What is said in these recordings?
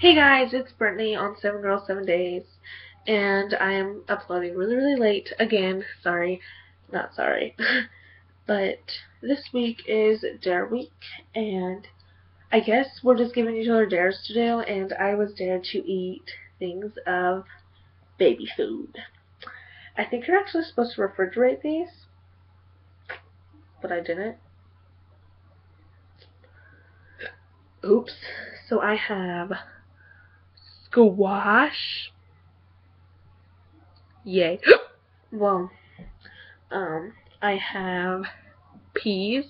Hey guys, it's Brittney on 7 Girls 7 Days, and I am uploading really late again. Sorry, not sorry. But this week is Dare Week, and I guess we're just giving each other dares to do, and I was dared to eat things of baby food. I think you're actually supposed to refrigerate these, but I didn't. Oops. So I have squash. Yay. Well, I have peas.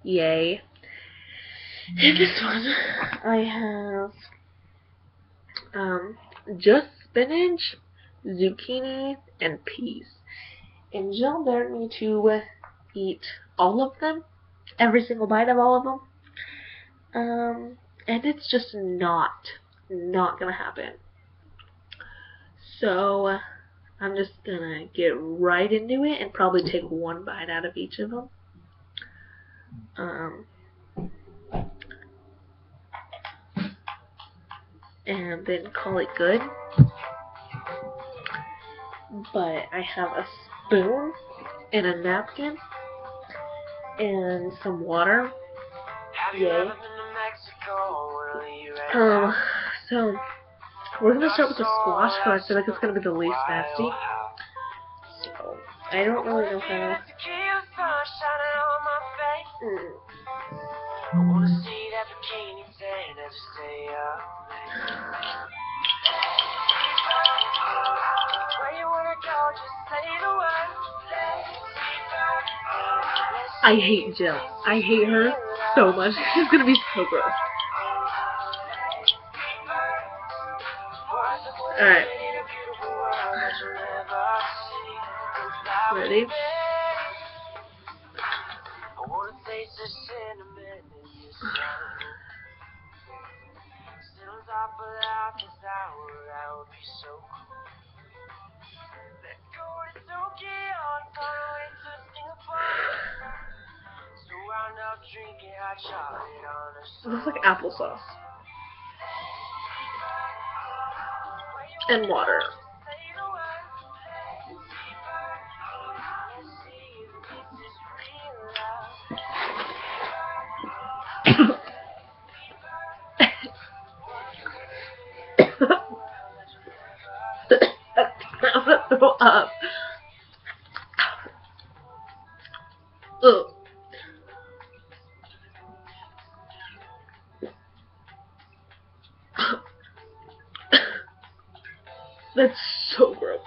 Yay. In this one, I have, just spinach, zucchini, and peas. And Jill dared me to eat all of them, every single bite of all of them. And it's just not gonna happen. So, I'm just gonna get right into it and probably take one bite out of each of them. And then call it good. But I have a spoon and a napkin and some water. Yay. So we're gonna start with the squash first. I think it's gonna be the least nasty. So I don't really know how. I hate Jill. I hate her so much. She's gonna be so gross. Alright. Ready? It looks like applesauce. And water. I'm gonna throw up. Ugh. That's so gross.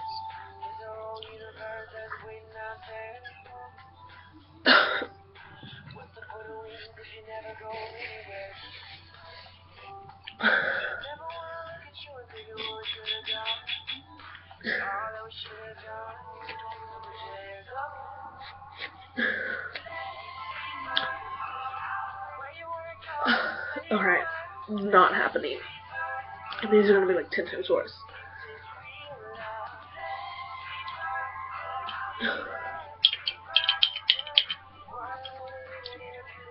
Alright, not happening. And these are gonna be like 10 times worse.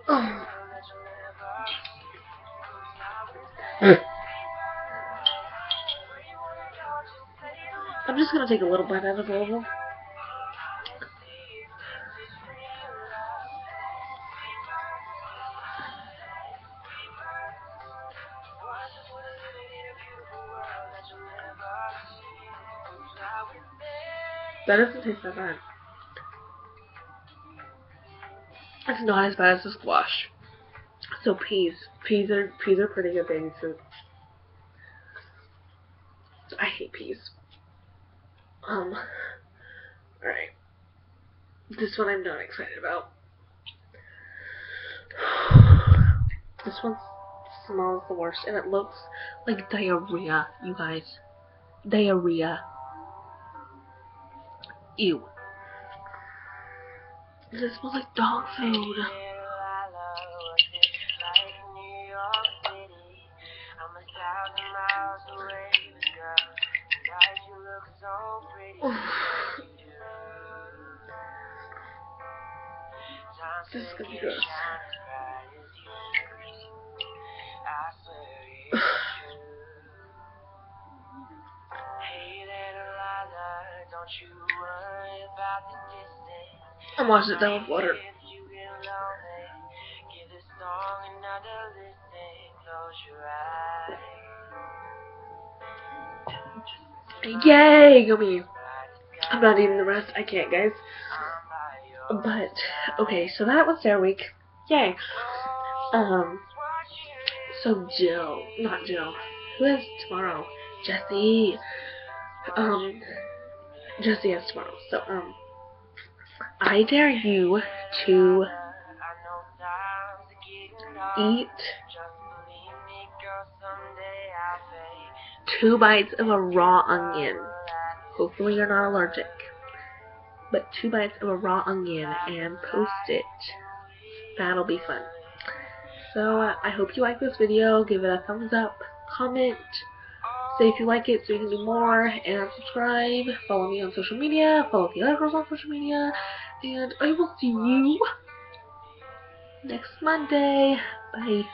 Oh. I'm just gonna take a little bite out of all of them. That doesn't taste that bad. It's not as bad as the squash. So peas. Peas are pretty good baby food. I hate peas. Alright. This one I'm not excited about. This one smells the worst, and it looks like diarrhea, you guys. Diarrhea. Ew. This smells like dog food. This is gonna be gross. I'm washing it down with water. Yay, gummy! I'm not eating the rest. I can't, guys. But okay, so that was their week. Yay. So Jill, not Jill. Who is tomorrow? Jessi. Jessi has tomorrow. So I dare you to eat 2 bites of a raw onion. Hopefully you're not allergic. But 2 bites of a raw onion and post it. That'll be fun. So I hope you like this video. Give it a thumbs up, comment, say if you like it so you can do more, and subscribe. Follow me on social media. Follow the other girls on social media. And I will see you next Monday. Bye.